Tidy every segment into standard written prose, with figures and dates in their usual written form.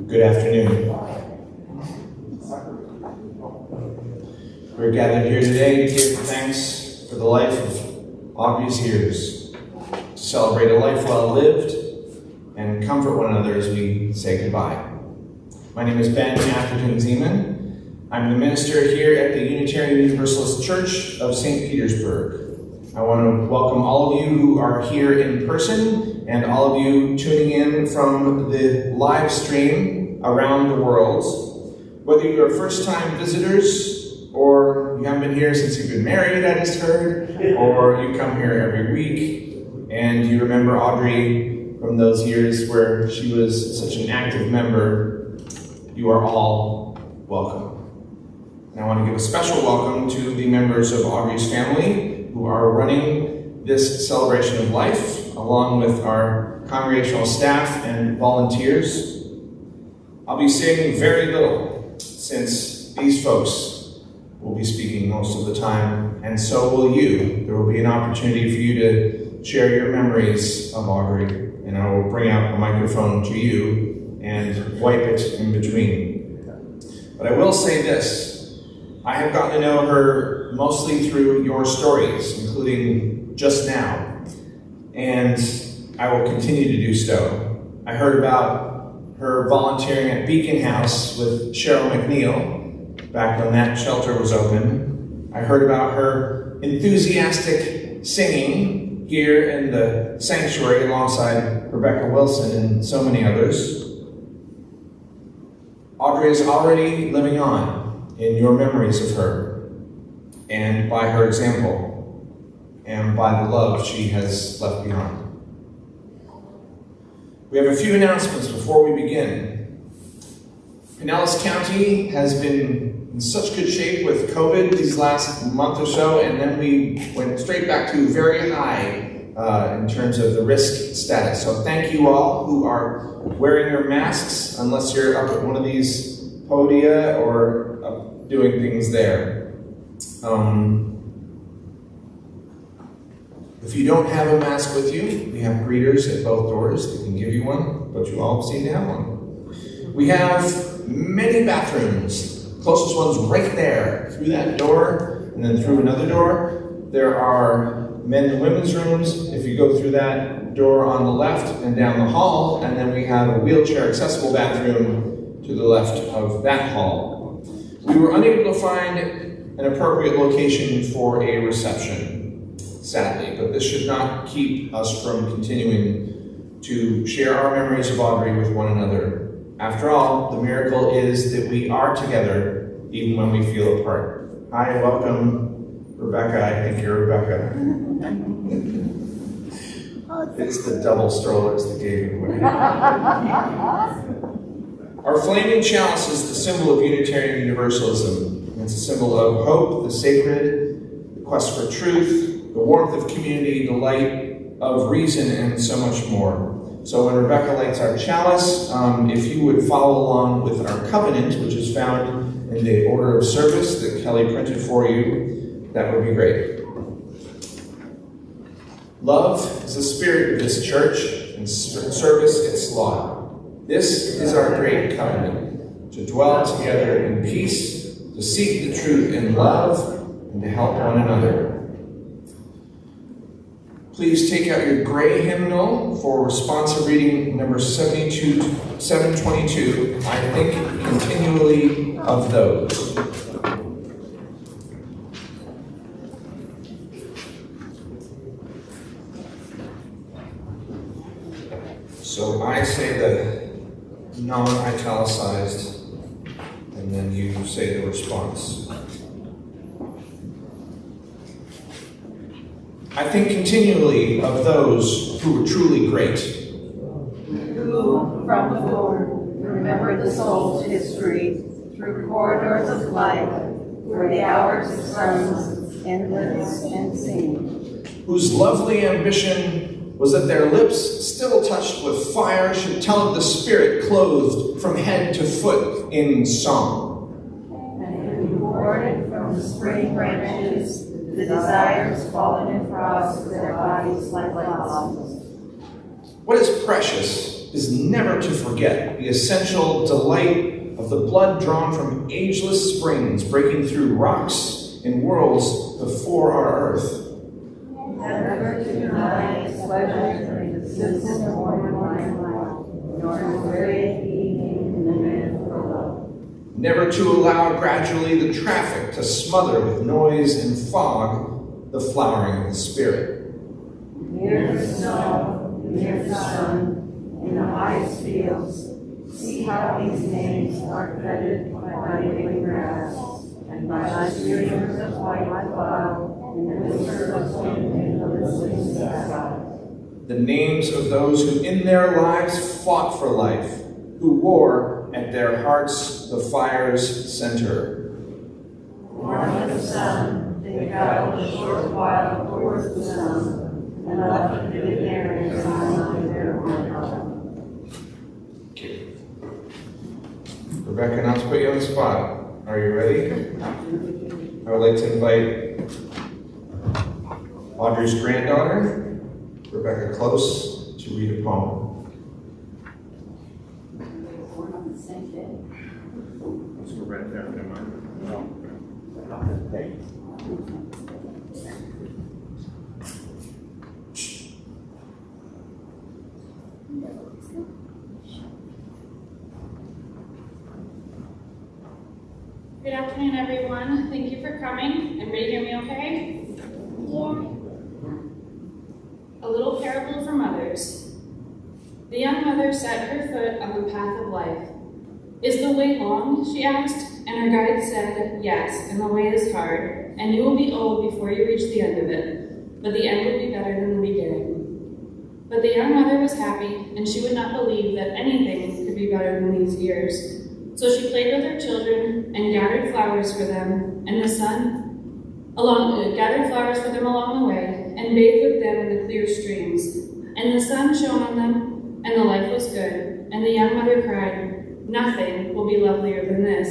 Good afternoon. We're gathered here today to give thanks for the life of Audre Zieres, to celebrate a life well lived and comfort one another as we say goodbye. My name is Ben Atherton Zeman. I'm the minister here at the Unitarian Universalist Church of St. Petersburg. I want to welcome all of you who are here in person and all of you tuning in from the live stream around the world. Whether you're first-time visitors or you haven't been here since you've been married, I just heard, or you come here every week and you remember Audre from those years where she was such an active member, you are all welcome. And I want to give a special welcome to the members of Audre's family who are running this celebration of life, along with our congregational staff and volunteers. I'll be saying very little, since these folks will be speaking most of the time, and so will you. There will be an opportunity for you to share your memories of Audre, and I will bring out a microphone to you and wipe it in between. But I will say this. I have gotten to know her mostly through your stories, including just now, and I will continue to do so. I heard about her volunteering at Beacon House with Cheryl McNeil back when that shelter was open. I heard about her enthusiastic singing here in the sanctuary alongside Rebecca Wilson and so many others. Audre is already living on in your memories of her, and by her example, and by the love she has left behind. We have a few announcements before we begin. Pinellas County has been in such good shape with COVID these last month or so, and then we went straight back to very high in terms of the risk status. So thank you all who are wearing your masks, unless you're up at one of these podia or doing things there. If you don't have a mask with you, we have greeters at both doors that can give you one, but you all seem to have one. We have many bathrooms. Closest one's right there, through that door, and then through another door. There are men and women's rooms if you go through that door on the left and down the hall, and then we have a wheelchair accessible bathroom to the left of that hall. We were unable to find an appropriate location for a reception, sadly, but this should not keep us from continuing to share our memories of Audre with one another. After all, the miracle is that we are together even when we feel apart. Hi, welcome, Rebecca. I think you're Rebecca. It's the double strollers that gave it away. Our flaming chalice is the symbol of Unitarian Universalism. It's a symbol of hope, the sacred, the quest for truth, the warmth of community, the light of reason, and so much more. So when Rebecca lights our chalice, if you would follow along with our covenant, which is found in the order of service that Kelly printed for you, that would be great. Love is the spirit of this church, and service its law. This is our great covenant, to dwell together in peace, to seek the truth in love, and to help one another. Please take out your gray hymnal for responsive reading number 722, I think continually of those. So I say the non-italicized, and then you say the response. I think continually of those who were truly great. Who, from before, remember the soul's history through corridors of life, where the hours of suns endless and seen. Whose lovely ambition was that their lips, still touched with fire, should tell of the spirit clothed from head to foot in song. And who warded from the spring branches the desires fallen across their bodies like blossoms. What is precious is never to forget the essential delight of the blood drawn from ageless springs breaking through rocks in worlds before our earth. Never to deny its pleasure in the simple morning light, nor to weary evening in the midst of love. Never to allow gradually the traffic to smother with noise and fog the flowering of the spirit. Near the snow, near the sun, in the highest fields, see how these names are fettered by waving grass, and by streamers of white cloud, and the whisper of wind in the listening sky. The names of those who in their lives fought for life, who wore at their hearts the fire's center. Born of the sun, they traveled a short while towards the sun, and left the ignorance behind their heart. Rebecca, not to put you on the spot. Are you ready? I would like to invite Audre's granddaughter, Rebecca Close, to read a poem. Let's go right there, never mind. Good afternoon, everyone. Thank you for coming. Everybody hear me okay? Yeah. A little parable for mothers. The young mother set her foot on the path of life. Is the way long? She asked, and her guide said, yes, and the way is hard, and you will be old before you reach the end of it, but the end will be better than the beginning. But the young mother was happy, and she would not believe that anything could be better than these years. So she played with her children and gathered flowers for them, and gathered flowers for them along the way, and bathed with them in the clear streams. And the sun shone on them, and the life was good. And the young mother cried, nothing will be lovelier than this.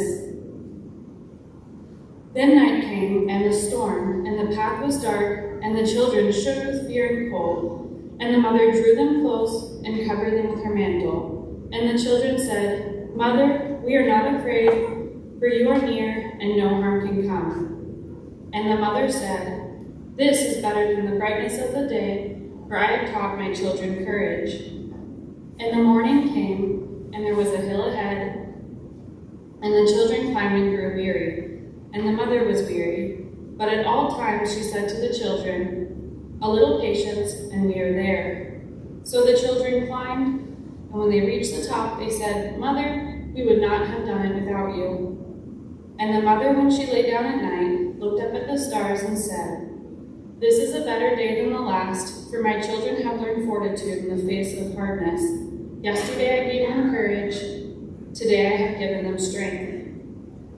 Then night came, and the storm, and the path was dark, and the children shook with fear and cold. And the mother drew them close and covered them with her mantle. And the children said, Mother, we are not afraid, for you are near, and no harm can come. And the mother said, this is better than the brightness of the day, for I have taught my children courage. And the morning came, and there was a hill ahead, and the children climbed and grew weary. and the mother was weary. But at all times she said to the children, "A little patience, and we are there." So the children climbed, and when they reached the top, they said, "Mother, we would not have done it without you." And the mother, when she lay down at night, looked up at the stars and said, "This is a better day than the last, for my children have learned fortitude in the face of hardness. Yesterday I gave them courage, today I have given them strength."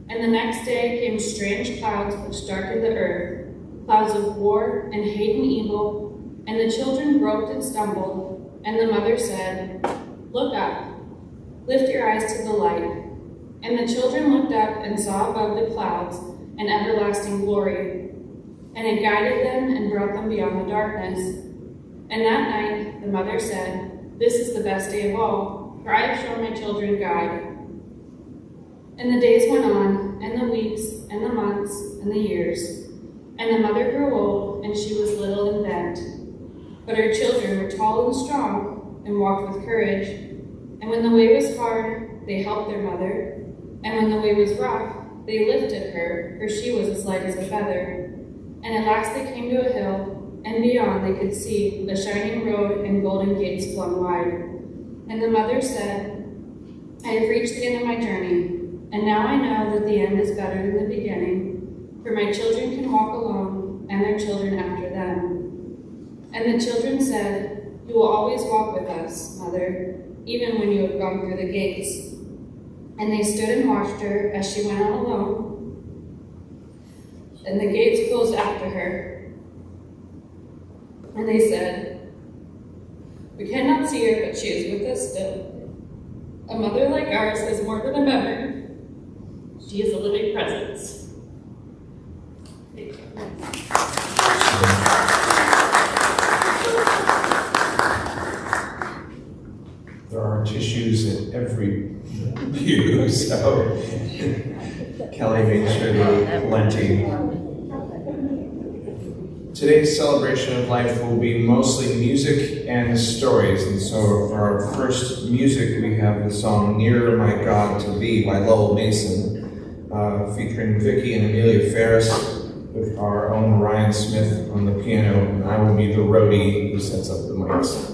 And the next day came strange clouds which darkened the earth, clouds of war and hate and evil, and the children groped and stumbled, and the mother said, "Look up, lift your eyes to the light." And the children looked up and saw above the clouds an everlasting glory, and it guided them and brought them beyond the darkness. And that night the mother said, "This is the best day of all, for I have shown my children God." And the days went on, and the weeks, and the months, and the years, and the mother grew old, and she was little and bent. But her children were tall and strong, and walked with courage. And when the way was hard, they helped their mother, and when the way was rough, they lifted her, for she was as light as a feather. And at last they came to a hill, and beyond they could see the shining road and golden gates flung wide. And the mother said, "I have reached the end of my journey, and now I know that the end is better than the beginning, for my children can walk alone, and their children after them." And the children said, "You will always walk with us, Mother, even when you have gone through the gates." And they stood and watched her as she went out alone, and the gates closed after her. And they said, "We cannot see her, but she is with us still. A mother like ours is more than a memory. She is a living presence." Thank you. There are tissues in every pew, so Kelly made sure there were plenty. Today's celebration of life will be mostly music and stories, and so for our first music we have the song "Nearer My God to Thee" by Lowell Mason, featuring Vicky and Amelia Ferris, with our own Ryan Smith on the piano, and I will be the roadie who sets up the mics.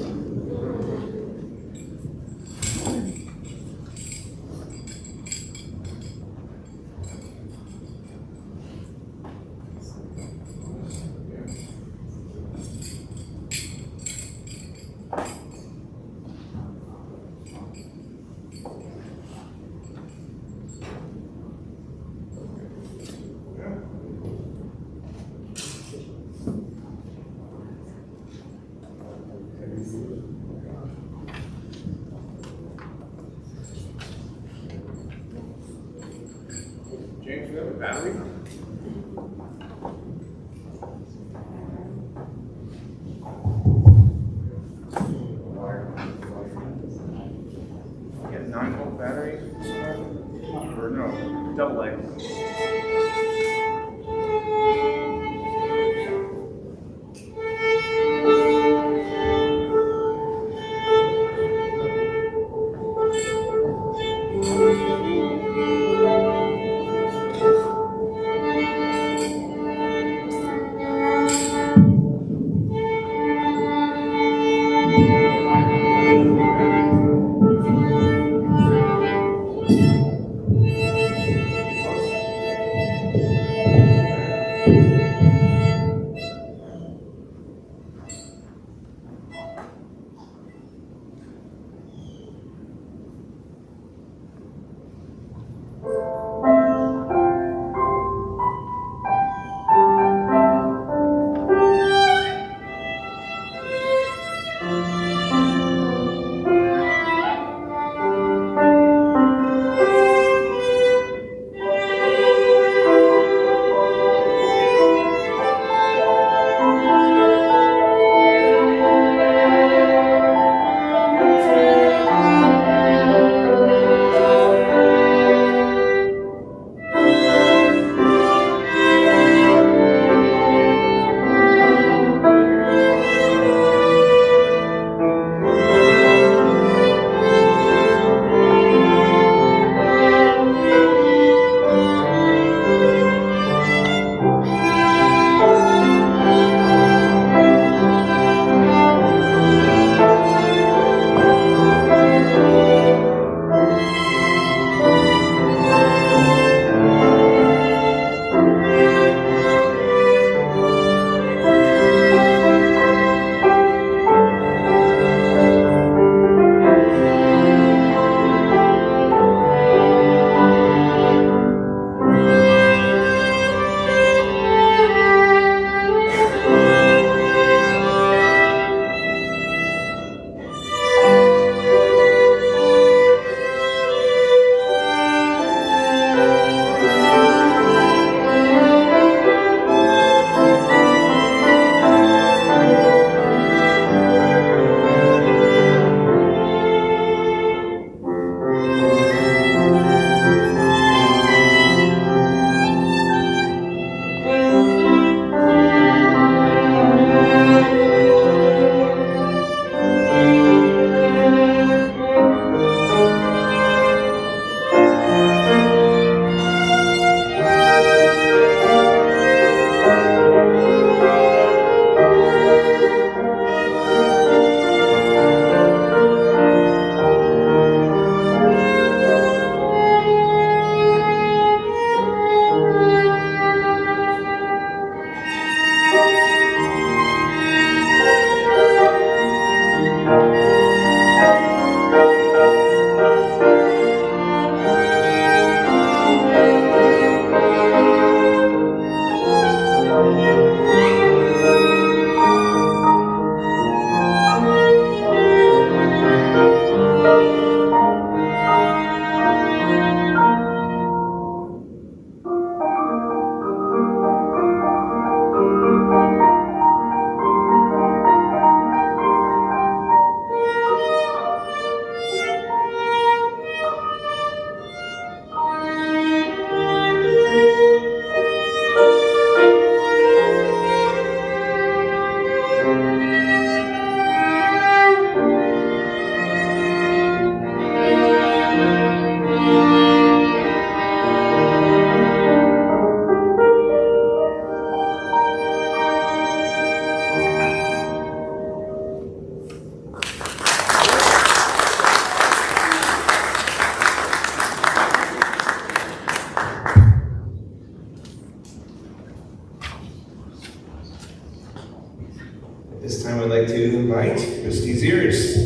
This time I'd like to invite Christy Zieres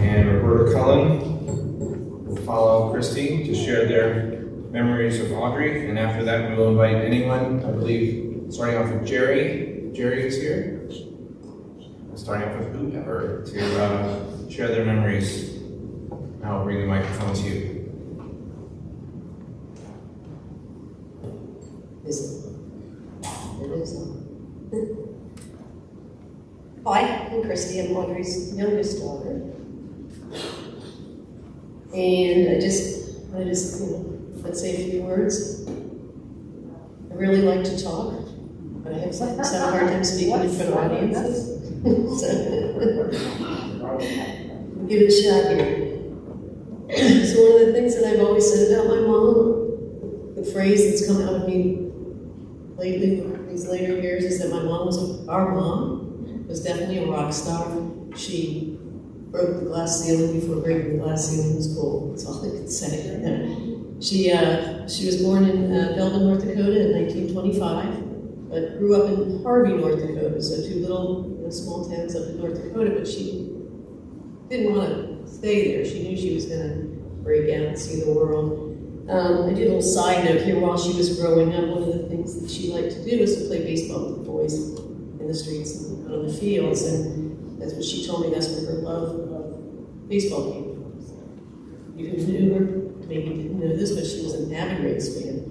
and Roberta Cullen will follow Christy to share their memories of Audre, and after that we will invite anyone, I believe, starting off with Jerry. Jerry is here. Starting off with whoever to share their memories. Now I'll bring the microphone to you. Hi, I'm Christy. I'm Audre's youngest daughter. And I just let's say a few words. I really like to talk, but I have a hard time speaking in front of audiences. So, give it a shot here. So one of the things that I've always said about my mom, the phrase that's come out of me lately, these later years, is that my mom our mom was definitely a rock star. She broke the glass ceiling before breaking the glass ceiling in school. That's all I can say. She was born in Belden, North Dakota in 1925, but grew up in Harvey, North Dakota, so two little small towns up in North Dakota, but she didn't want to stay there. She knew she was going to break out and see the world. I did a little side note here. While she was growing up, one of the things that she liked to do was to play baseball with the boys in the streets and on the fields, and that's what she told me. That's where her love of baseball came from. You knew her, maybe you didn't know this, but she was an avid Rays fan,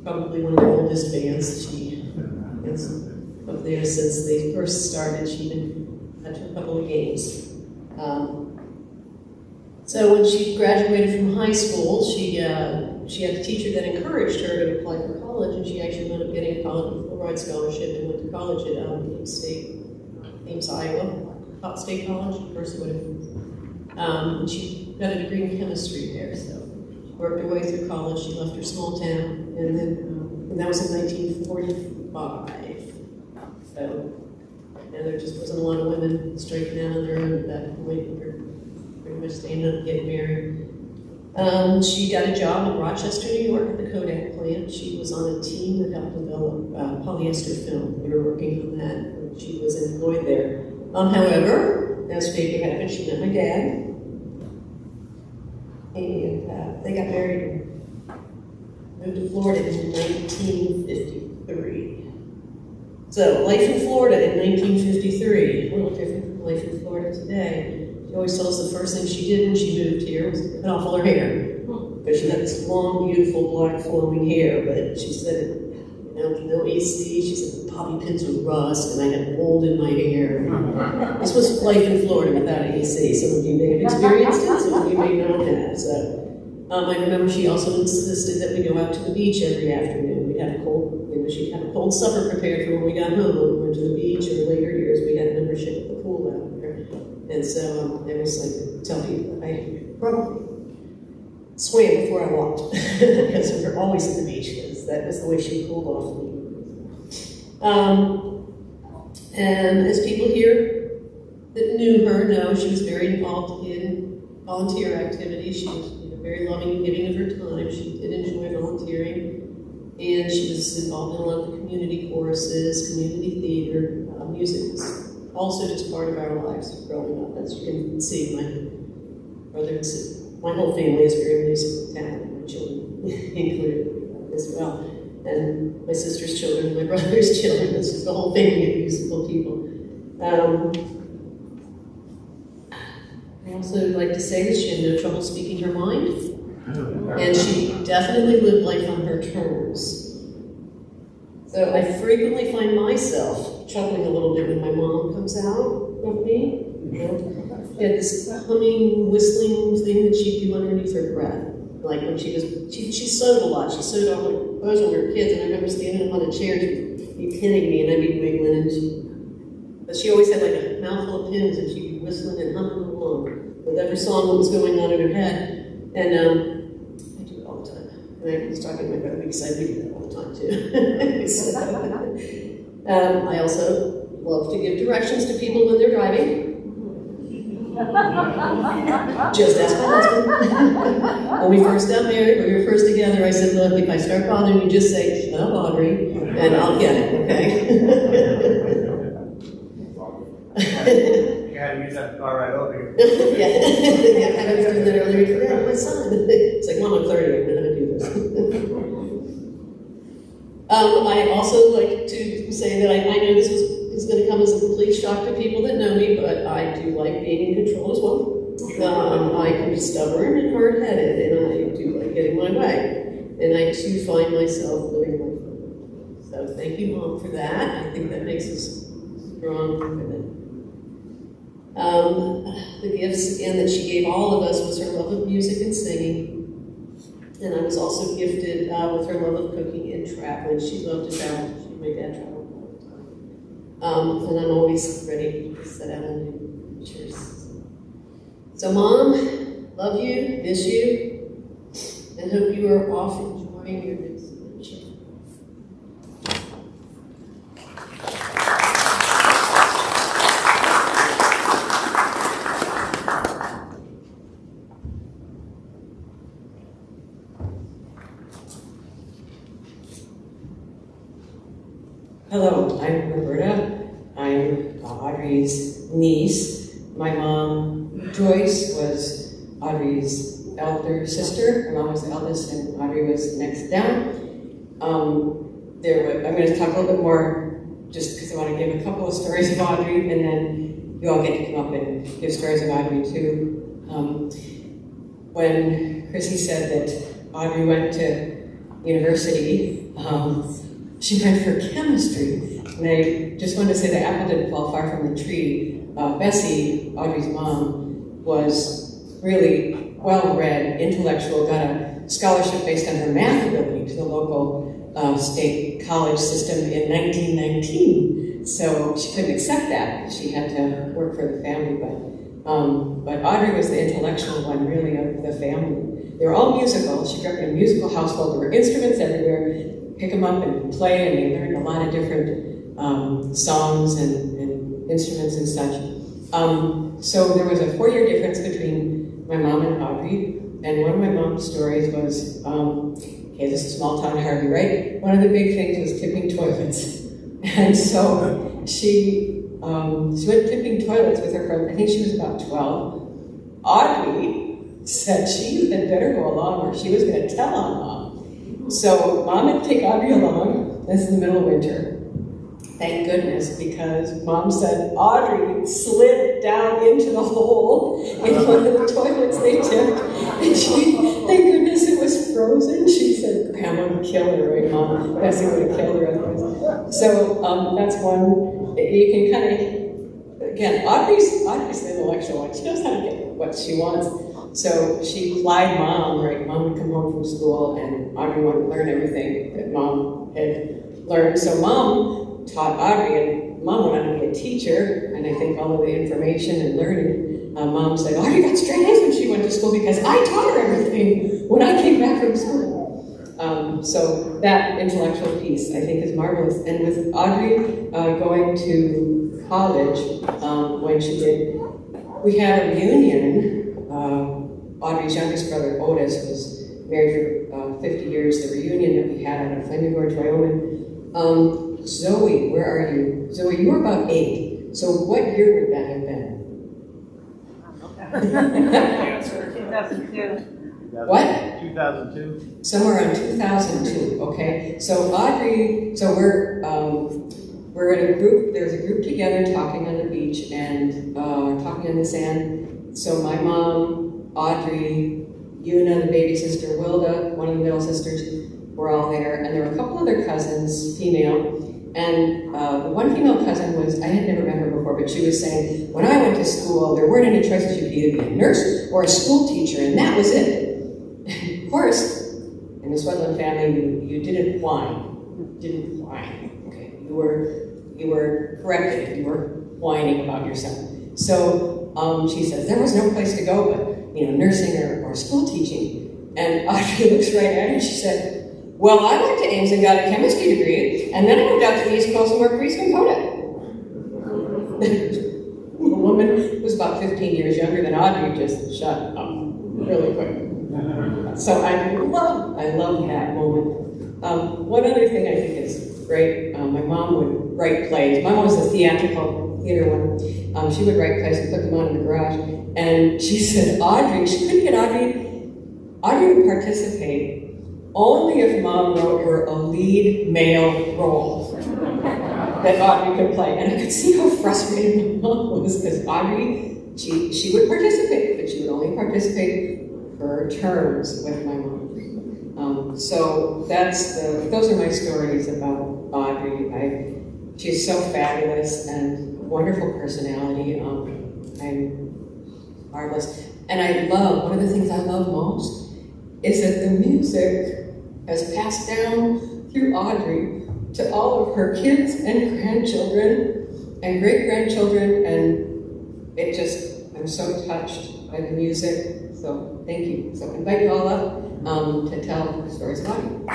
probably one of their oldest fans. She is up there since they first started. She even had a couple of games. So when she graduated from high school, she had a teacher that encouraged her to apply for college, and she actually wound up getting a college full-ride scholarship and went to college at Ames, Iowa, State College, first whatever. She got a degree in chemistry there, so worked her way through college. She left her small town, and then and that was in 1945. So, and there just wasn't a lot of women striking out on their own at that point. Pretty much they ended up getting married. She got a job in Rochester, New York at the Kodak plant. She was on a team that helped develop polyester film. We were working on that, and she was employed there. However, as fate would have it, she met my dad, and they got married and moved to Florida in 1953. So, life in Florida in 1953, a little different from life in Florida today. She always tells us the first thing she did when she moved here was cut off all her hair. Because she had this long, beautiful, black, flowing hair, but she said, no AC. She said, the bobby pins would rust, and I had mold in my hair. This was life in Florida without AC. Some of you may have experienced it, some of you may not have. So, I remember she also insisted that we go out to the beach every afternoon. We'd have she'd have a cold supper prepared for when we got home. When we went to the beach, or later years, we had membership at the pool out there. And so I was like, tell people I probably swam before I walked because we were always at the beach because that was the way she cooled off me. And as people here that knew her know, she was very involved in volunteer activities. She was very loving and giving of her time. She did enjoy volunteering, and she was involved in a lot of the community choruses, community theater, music was also just part of our lives growing up. As you can see, my whole family is very musically talented, my children included as well. And my sister's children, my brother's children, it's just the whole family of musical people. I also like to say that she had no trouble speaking her mind, and she definitely lived life on her terms. So I frequently find myself chuckling a little bit when my mom comes out of me. She had this humming, whistling thing that she'd do underneath her breath. Like when she sewed a lot. She sewed all her clothes when we were kids, and I remember standing up on a chair, she'd be pinning me, and I'd be wiggling, but she always had like a mouthful of pins, and she'd be whistling and humming along with every song that was going on in her head. And I do it all the time. And I was talking to my brother because I do that all the time too. So, I also love to give directions to people when they're driving. Just ask my husband. When we first got married, when we were first together, I said, look, if I start bothering you, just say, shut up, Audrey, and I'll get it, okay? just have to car right over here. Yeah, yeah, I was doing that earlier. Yeah, my son. It's like, Mom, I'm 30, I know how to do this. I also like to say that I know this is going to come as a complete shock to people that know me, but I do like being in control as well. I can be stubborn and hard-headed, and I do like getting my way. And I too find myself living my life. So thank you, Mom, for that. I think that makes us strong women. The gifts, again, that she gave all of us was her love of music and singing. And I was also gifted with her love of cooking and traveling. She loved to travel. She made dad travel all the time. And I'm always ready to set out on new adventures. So, Mom, love you, miss you, and hope you are off enjoying your next adventure. Hello, I'm Roberta. I'm Audrey's niece. My mom, Joyce, was Audrey's elder sister. My mom was the eldest, and Audrey was next down. I'm going to talk a little bit more, just because I want to give a couple of stories of Audrey, and then you all get to come up and give stories of Audrey too. When Chrissy said that Audrey went to university, she went for chemistry, and I just wanted to say the apple didn't fall far from the tree. Bessie, Audrey's mom, was really well-read, intellectual, got a scholarship based on her math ability to the local state college system in 1919. So she couldn't accept that. She had to work for the family, but Audrey was the intellectual one, really, of the family. They were all musical. She grew up in a musical household. There were instruments everywhere. Pick them up and play, and they learned a lot of different songs and instruments and such. So there was a 4-year difference between my mom and Audrey, and one of my mom's stories was, okay, this is small town Harvey, right? One of the big things was tipping toilets. And so she went tipping toilets with her friend. I think she was about 12. Audrey said she had better go along or she was going to tell on Mom. So Mom had to take Audrey along. This is the middle of winter. Thank goodness, because Mom said Audrey slid down into the hole in one of the toilets they tipped. And thank goodness it was frozen. She said Grandma would kill her, right, Mom? Bessie would have killed her otherwise. So that's one. You can kind of, again, Audrey's the intellectual one. She knows how to get what she wants. So she plied Mom, right? Mom would come home from school and Audrey wanted to learn everything that Mom had learned. So Mom taught Audrey, and Mom went on to be a teacher, and I think all of the information and learning, Mom said, Audrey got straight A's when she went to school because I taught her everything when I came back from school. So that intellectual piece, I think, is marvelous. And with Audrey going to college, when she did, we had a reunion. Audrey's youngest brother, Otis, was married for 50 years. The reunion that we had out of Flaming Gorge, Wyoming. Zoe, where are you? Zoe, you were about 8. So what year would that have been? 2002. What? 2002. Somewhere around 2002, okay? So Audrey, so we're in a group, there's a group together talking on the beach and talking in the sand. So my mom, Audrey, Una, the baby sister, Wilda, one of the middle sisters, were all there. And there were a couple other cousins, female. And the one female cousin was, I had never met her before, but she was saying, when I went to school, there weren't any choices. You could either be a nurse or a school teacher, and that was it. Of course, in the Swedland family, you didn't whine. Didn't whine. Okay, you were corrected if you were whining about yourself. So she says there was no place to go but nursing or school teaching. And Audrey looks right at her and she said, well, I went to Ames and got a chemistry degree, and then I moved out to the East Coast and worked for Eastman Kodak. The woman was about 15 years younger than Audrey, just shut up really quick. So I love that moment. One other thing I think is great, my mom would write plays. My mom was a theatrical theater one. She would write plays and put them on in the garage. And she said, Audrey, she couldn't get Audrey would participate only if Mom wrote her a lead male role that Audrey could play. And I could see how frustrated my mom was, because Audrey, she would participate, but she would only participate for terms with my mom. So those are my stories about Audrey. She's so fabulous and wonderful personality. I'm marvelous. And I love, one of the things I love most is that the music has passed down through Audrey to all of her kids and grandchildren and great-grandchildren, and I'm so touched by the music, so thank you. So I invite you all up to tell stories about you.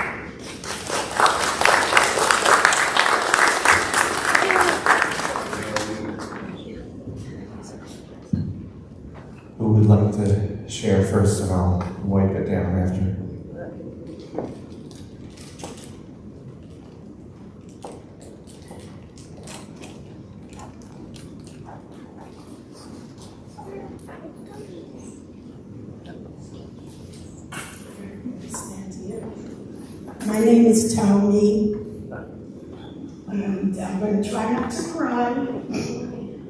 Who would like to share first, and I'll wipe it down after? My name is Tony, and I'm going to try not to cry.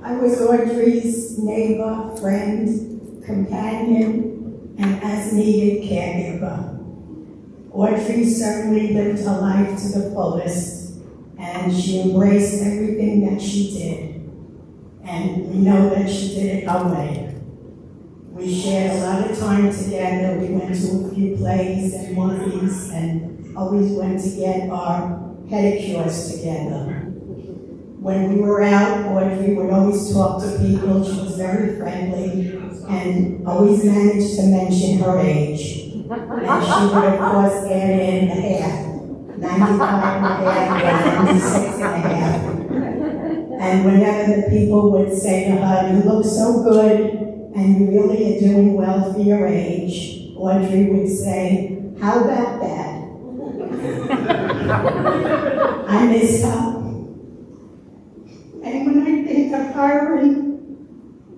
I was Audrey's neighbor, friend, companion, and as-needed caregiver. Audrey certainly lived her life to the fullest, and she embraced everything that she did. And we know that she did it her way. We shared a lot of time together. We went to a few plays and movies, and always went to get our pedicures together. When we were out, Audrey would always talk to people. She was very friendly and always managed to mention her age. And she would, of course, add in a half, 95 and a half, or 96 and a half. And whenever the people would say to her, "You look so good, and you really are doing well for your age," Audrey would say, "How about that?" I miss her. And when I think of her and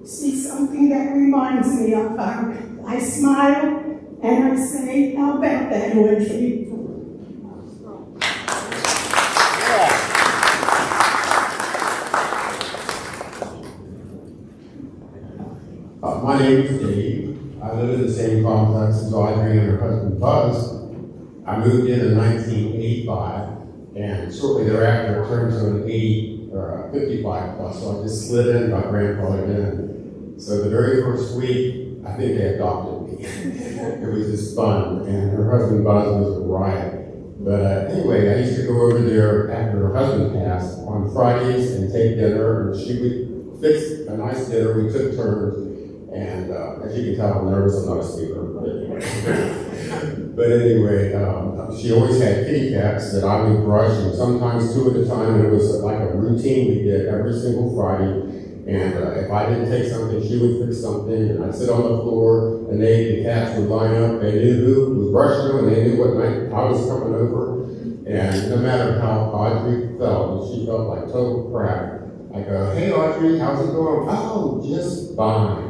see something that reminds me of her, I smile and I say, "How about that, Audrey?" My name is Dave. I live in the same complex as Audrey and her husband Buzz. I moved in 1985, and shortly thereafter turned to an 80 or 55 plus, so I just slid in, got grandfathered in. So the very first week, I think they adopted me. It was just fun, and her husband Buzz was a riot. But anyway, I used to go over there after her husband passed on Fridays and take dinner, and she would fix a nice dinner. We took turns. And as you can tell, I'm nervous, I'm not a speaker. But anyway, she always had kitty cats that I would brush, and sometimes two at a time, and it was like a routine we did every single Friday. And if I didn't take something, she would fix something, and I'd sit on the floor, and the cats would line up. They knew who was brushing them, and they knew what night I was coming over. And no matter how Audrey felt, she felt like total crap. I go, "Hey Audrey, how's it going?" "Oh, just fine."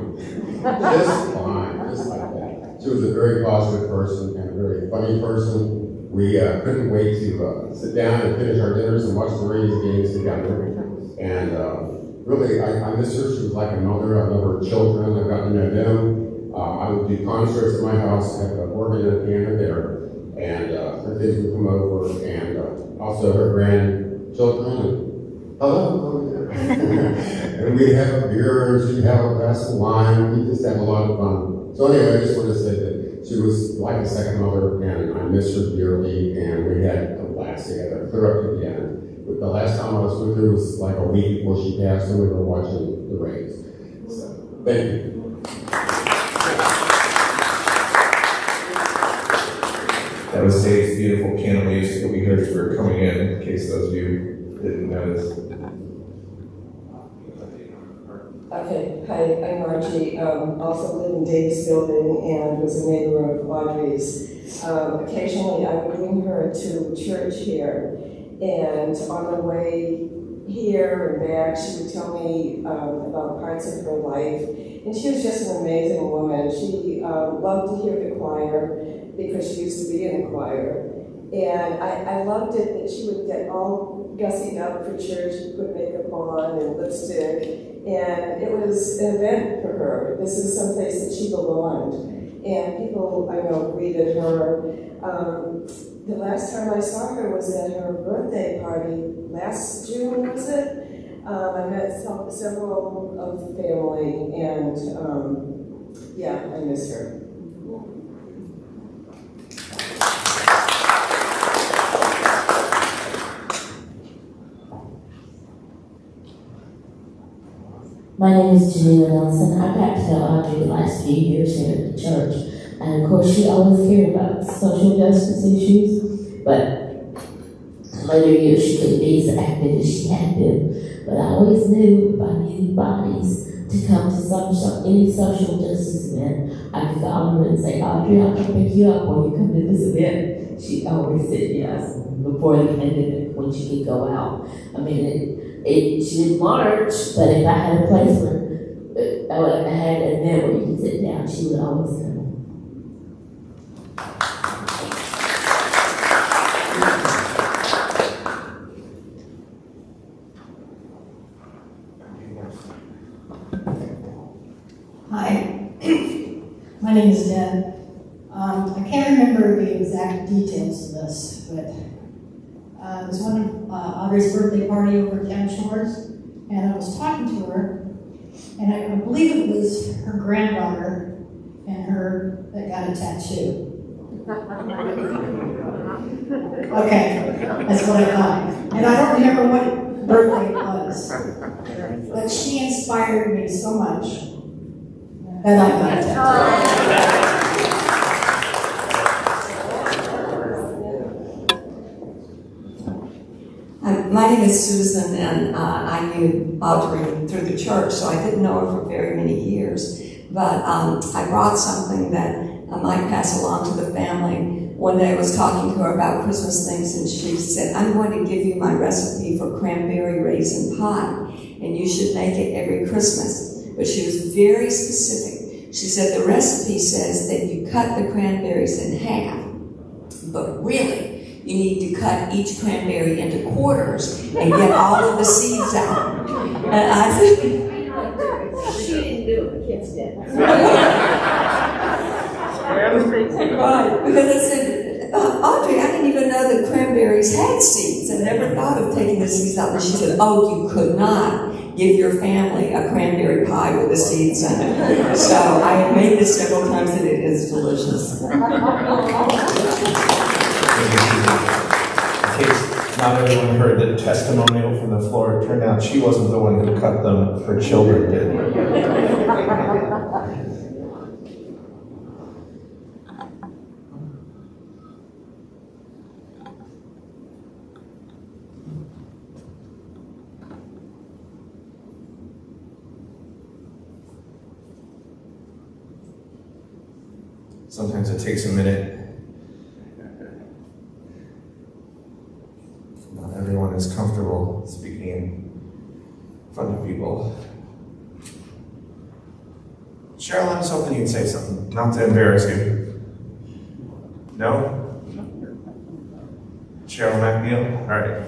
Just fine, just like that. She was a very positive person and a very funny person. We couldn't wait to sit down and finish our dinners and watch the Rays games together. And really, I miss her. She was like a mother. I love her children. I got to know them. I would do concerts at my house. I have an organ and a piano there. And her kids would come over, and also her grandchildren. Hello. And we'd have a beer, and she'd have a glass of wine. We just had a lot of fun. So anyway, I just want to say that she was like a second mother, and I miss her dearly, and we had a blast together, clear up to the end. But the last time I was with her was like a week before she passed, and we were watching the Rays. So, thank you. That was Dave's beautiful piano music that we heard as we were coming in case those of you didn't notice. Okay, hi, I'm Margie, also live in Davis Building and was a neighbor of Audrey's. Occasionally I would bring her to church here, And on the way here and back, she would tell me about parts of her life. And she was just an amazing woman. She loved to hear the choir because she used to be in the choir. And I loved it that she would get all gussied up for church and put makeup on and lipstick. And it was an event for her. This is someplace that she belonged. And people, I know, greeted her. The last time I saw her was at her birthday party last June, was it? I met several of the family, and yeah, I miss her. My name is Janina Nelson. I got to know Audre the last few years here at the church. And of course, she always cared about social justice issues, but later years she couldn't be as active as she had been. But I always knew if I needed bodies to come to any social justice event, I could call her and say, Audre, I'll come pick you up when you come to this event. She always said yes before the pandemic when she could go out. I mean, she didn't march, but if I had a place where I had an event where you could sit down, she would always come. Hi, my name is Deb. I can't remember the exact details of this, but it was one of Audre's birthday party over at Town Shores, and I was talking to her, and I believe it was her granddaughter and her that got a tattoo. Okay, that's what I thought. And I don't remember what birthday it was, but she inspired me so much that I got a tattoo. My name is Susan, and I knew Audre through the church, so I didn't know her for very many years. But I brought something that I might pass along to the family. One day I was talking to her about Christmas things, and she said, I'm going to give you my recipe for cranberry raisin pie, and you should make it every Christmas. But she was very specific. She said, the recipe says that you cut the cranberries in half, but really, you need to cut each cranberry into quarters and get all of the seeds out. And I said, She didn't do it, the kids did. right, because I said, Audre, I didn't even know that cranberries had seeds. I never thought of taking the seeds out. And she said, oh, you could not give your family a cranberry pie with the seeds in it. So I have made this several times and it is delicious. In case not everyone heard the testimonial from the floor, it turned out she wasn't the one who cut them, her children did. Sometimes it takes a minute. Not everyone is comfortable speaking in front of people. Cheryl, I was hoping you'd say something, not to embarrass you. No? Cheryl McNeil? All right.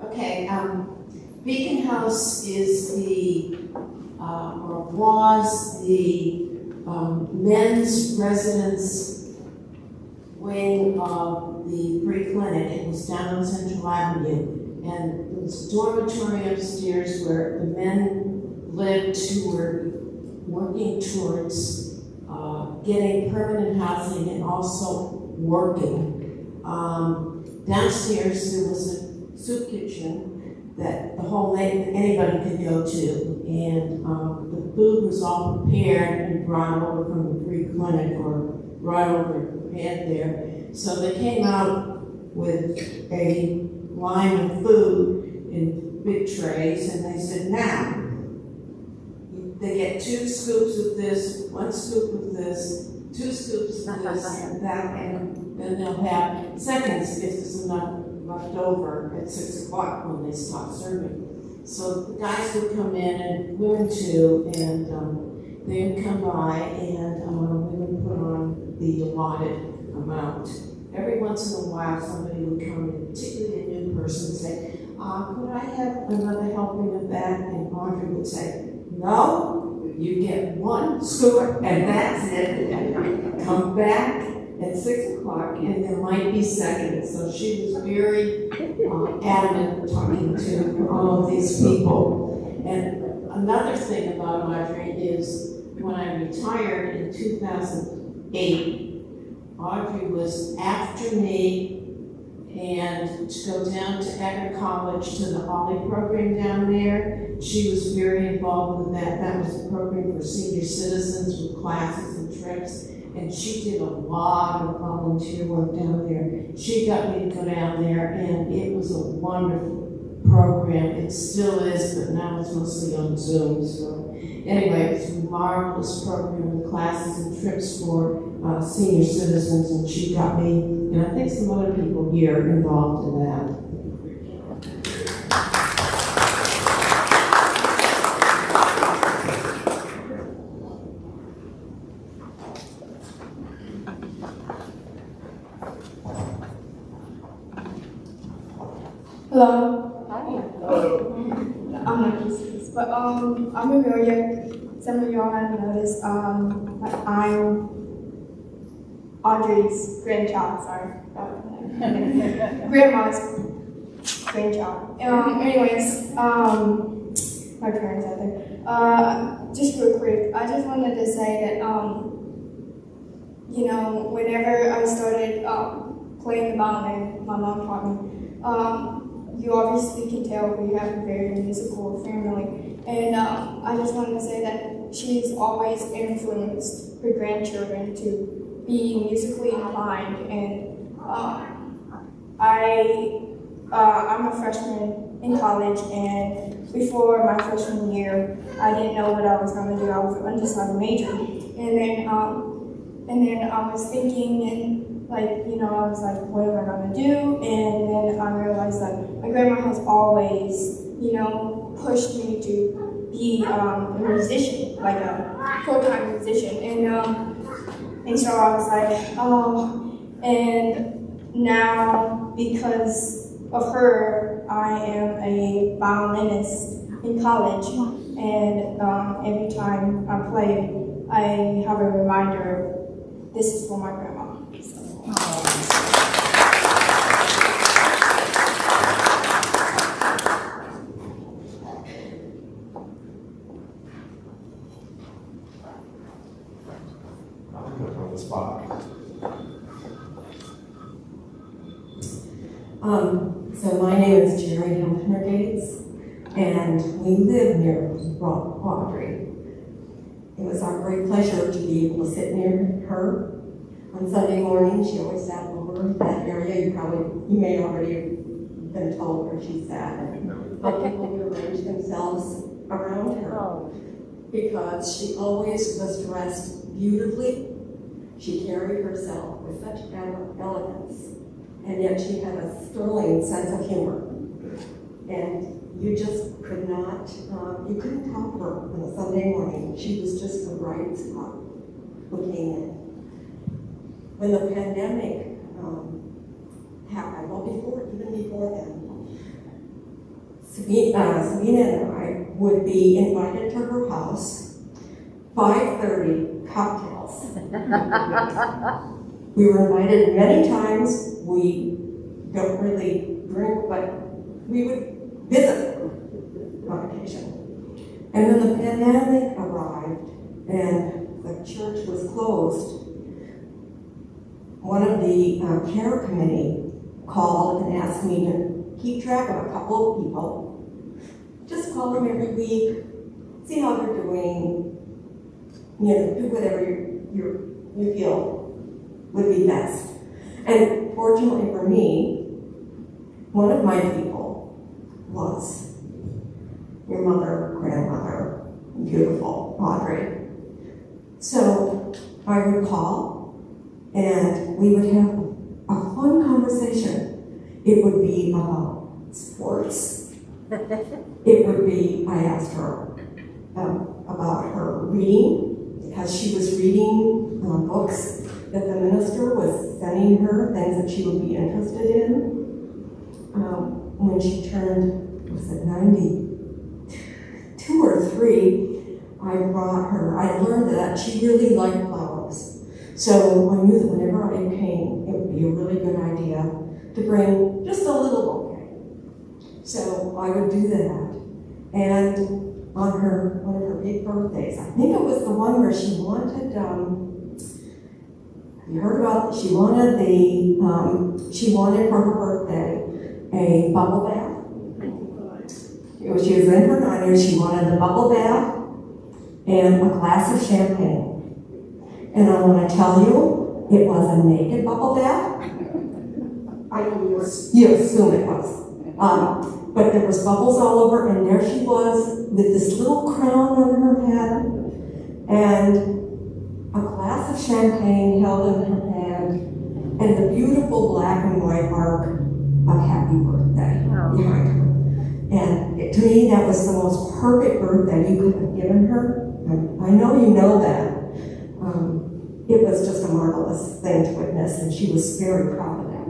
Okay, Beacon House is the, or was the men's residence wing of the free clinic. It was down on Central Avenue. And there was a dormitory upstairs where the men lived who were working towards getting permanent housing and also working. Downstairs there was a soup kitchen that the whole anybody could go to, and the food was all prepared and brought over from the free clinic or brought over and prepared there. So they came out with a line of food in big trays, and they said, now, they get 2 scoops of this, 1 scoop of this, 2 scoops of this and that, and then they'll have seconds if there's enough left over at 6 o'clock when they stop serving. So the guys would come in, and women too, and they would come by, and we would put on the allotted amount. Every once in a while, somebody would come in, particularly a new person, and say, could I have another helping of that? And Audre would say, no, you get 1 scoop, and that's it. Come back at 6 o'clock, and there might be seconds. So she was very adamant talking to all of these people. And another thing about Audre is when I retired in 2008, Audre was after me and to go down to Eckerd College to the Ollie program down there. She was very involved with that. That was a program for senior citizens with classes and trips. And she did a lot of volunteer work down there. She got me to go down there, and it was a wonderful program. It still is, but now it's mostly on Zoom. So anyway, it's a marvelous program with classes and trips for senior citizens, and she got me, and I think some other people here involved in that. Hello. Hi. Hello. I'm not used to this, but I'm familiar. Some of y'all have noticed. I'm Audrey's grandchild. Sorry, grandma's grandchild. Anyways, my parents are there. Just real quick, I just wanted to say that you know, whenever I started playing the violin, my mom taught me. You obviously can tell we have a very musical family, and I just wanted to say that she's always influenced her grandchildren to be musically inclined, and I'm a freshman in college, and before my freshman year, I didn't know what I was going to do. I was an undecided major, and then I was thinking, and like, you know, I was like, what am I going to do? And then I realized that my grandma has always, you know, pushed me to be a musician, like a full-time musician. And so I was like, oh, and now because of her, I am a violinist in college. And every time I play, I have a reminder, this is for my grandma. On the spot. So my name is Jerry Hiltner Gates, and we live near Audre. It was our great pleasure to be able to sit near her on Sunday morning. She always sat over that area. You may already have been told where she sat, and how people would arrange themselves around her, because she always was dressed beautifully. She carried herself with such elegance, and yet she had a sterling sense of humor. And you just could not, you couldn't help her on a Sunday morning. She was just the right spot looking in. When the pandemic happened, well, even before then, Sabina and I would be invited to her house, 5:30 cocktails. We were invited many times. We don't really drink, but we would visit on occasion. And when the pandemic arrived and the church was closed, one of the care committee called and asked me to keep track of a couple of people. Just call them every week, see how they're doing, you know, do whatever you feel would be best. And fortunately for me, one of my people was your mother, grandmother, beautiful Audre. So I would call, and we would have a fun conversation. It would be about sports. It would be, I asked her about her reading, because she was reading books that the minister was sending her, things that she would be interested in. When she turned, was it 92 or 3, I brought her, I learned that she really liked flowers. So I knew that whenever I came, it would be a really good idea to bring just a little bouquet. So I would do that. And on one of her big birthdays, I think it was the one where she wanted, you heard about, she wanted for her birthday a bubble bath. She was in her 90s, she wanted the bubble bath and a glass of champagne. And I want to tell you, it was a naked bubble bath. I know you assume it was. But there was bubbles all over, and there she was with this little crown on her head and a glass of champagne held in her hand and the beautiful black and white mark of happy birthday behind her. And to me, that was the most perfect birthday you could have given her. I know you know that. It was just a marvelous thing to witness, and she was very proud of that.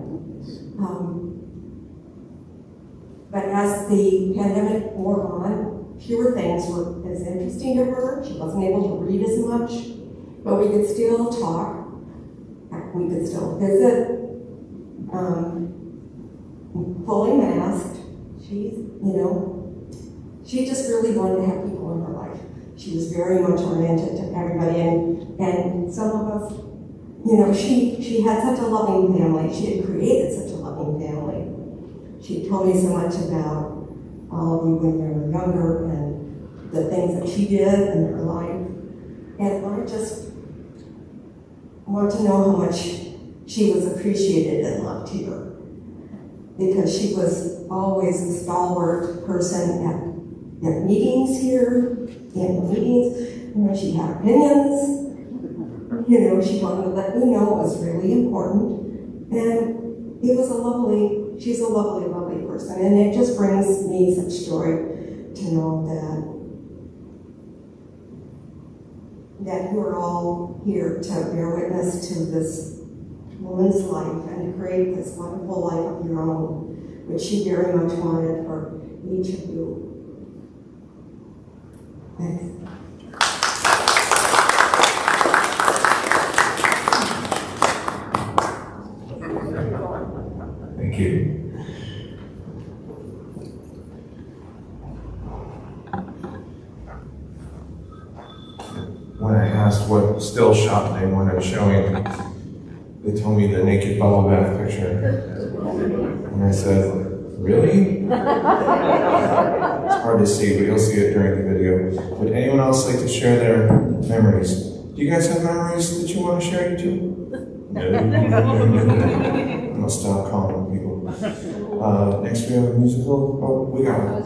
But as the pandemic wore on, fewer things were as interesting to her. She wasn't able to read as much, but we could still talk. We could still visit, fully masked. She just really wanted to have people in her life. She was very much oriented to everybody, and some of us, she had such a loving family. She had created such a loving family. She told me so much about all of you when you were younger and the things that she did in her life. And I just want to know how much she was appreciated and loved here. Because she was always a stalwart person at meetings here, in the meetings. She had opinions. She wanted to let me know it was really important. And it was she's a lovely, lovely person. And it just brings me such joy to know that you are all here to bear witness to this woman's life and to create this wonderful life of your own, which she very much wanted for each of you. Thanks. Thank you. When I asked what still shot they wanted showing, they told me the naked bubble bath picture. And I said, really? It's hard to see, but you'll see it during the video. Would anyone else like to share their memories? Do you guys have memories that you want to share, you two? No. I'm gonna stop calling people. Next we have a musical. Oh, we got one.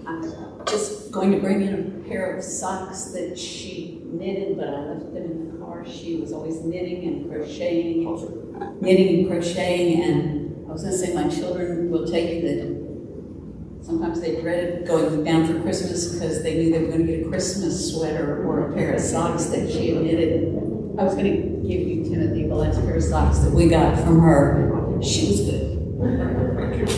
I'm just going to bring in a pair of socks that she knitted, but I left them in the car. She was always knitting and crocheting, and I was going to say my children will tell you that sometimes they dreaded going down for Christmas because they knew they were going to get a Christmas sweater or a pair of socks that she had knitted. I was going to give you Timothy the last pair of socks that we got from her. She was good. Thank you.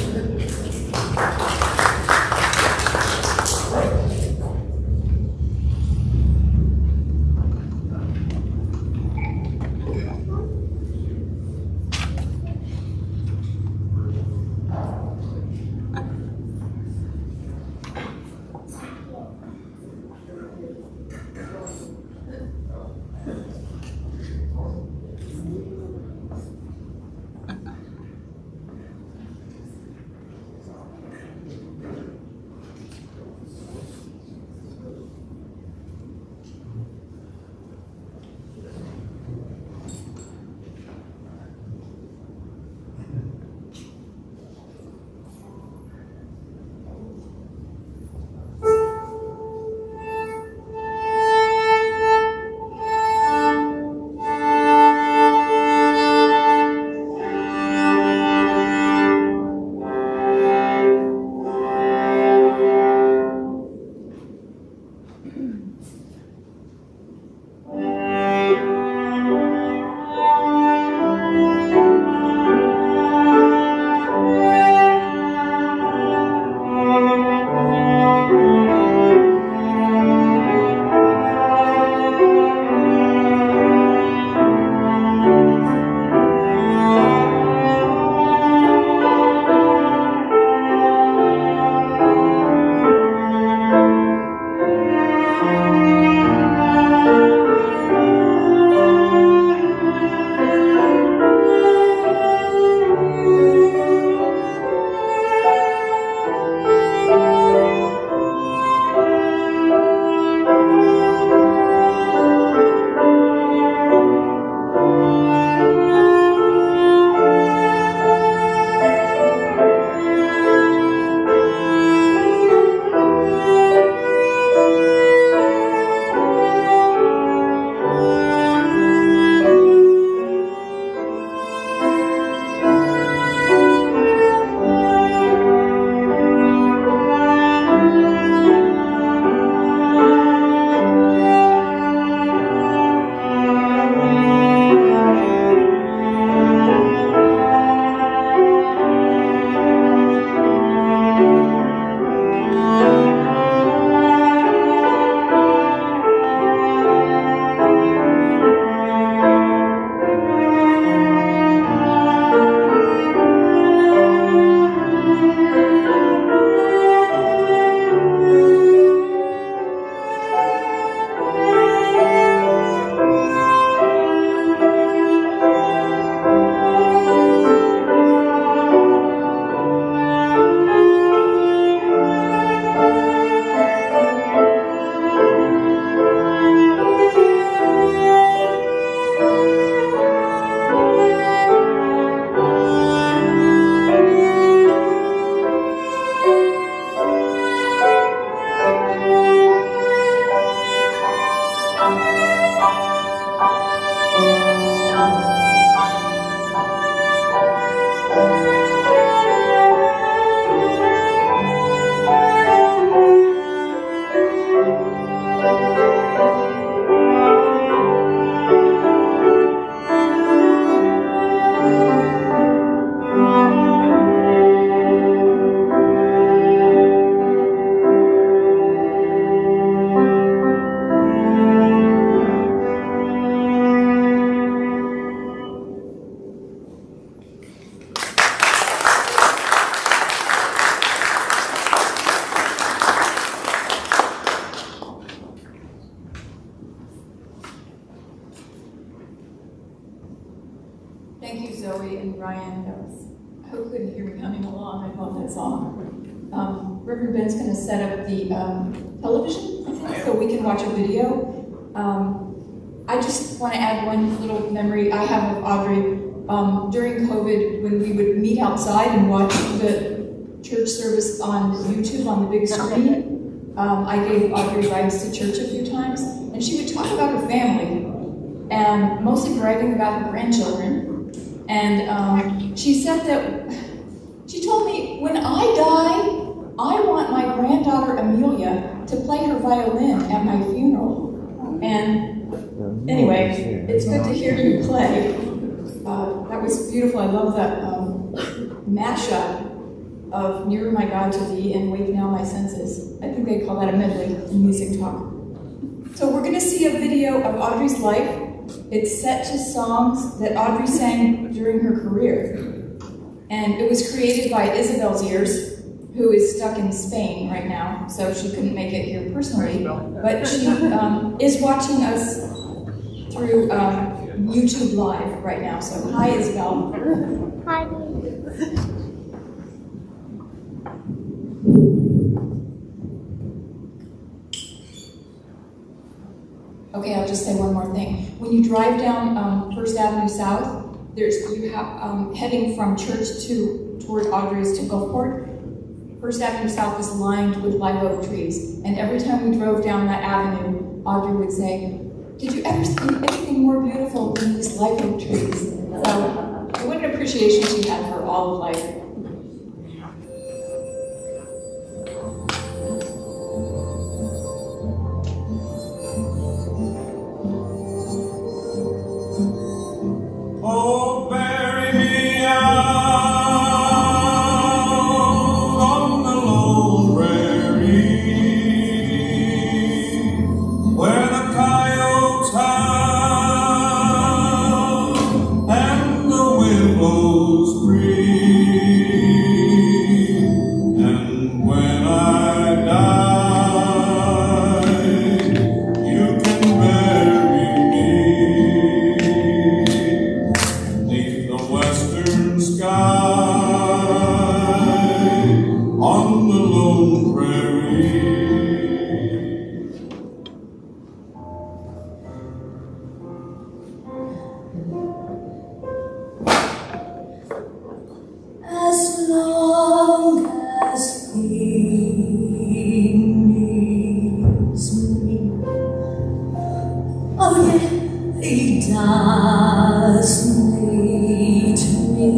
Thank you, Zoe and Ryan. I hope you couldn't hear me humming along. I love that song. Reverend Ben's going to set up the television, I think, so we can watch a video. I just want to add one little memory I have of Audrey. During COVID, when we would meet outside and watch the church service on YouTube on the big screen, I gave Audrey rides to church a few times, and she would talk about her family, and mostly bragging about her grandchildren. And she said that, she told me, when I die, I want my granddaughter Amelia to play her violin at my funeral. And anyway, it's good to hear you play. That was beautiful. I love that mashup of Nearer My God to Thee and Wake Now My Senses. I think they call that a medley in music talk. So we're going to see a video of Audrey's life. It's set to songs that Audrey sang during her career. And it was created by Isabel Zieres, who is stuck in Spain right now, so she couldn't make it here personally. But she is watching us through YouTube Live right now. So hi, Isabel. Hi. Okay, I'll just say one more thing. When you drive down First Avenue South, heading from church toward Audrey's to Gulfport. First Avenue South is lined with live oak trees, and every time we drove down that avenue, Audrey would say, "Did you ever see anything more beautiful than these live oak trees?" So, what an appreciation she had for all of life. Oh, bury me out on the lone prairie, where the coyotes howl and the wind blows free. And when I die, you can bury me beneath the western sky on the lone prairie. As long as he needs me, oh yeah, he does need me.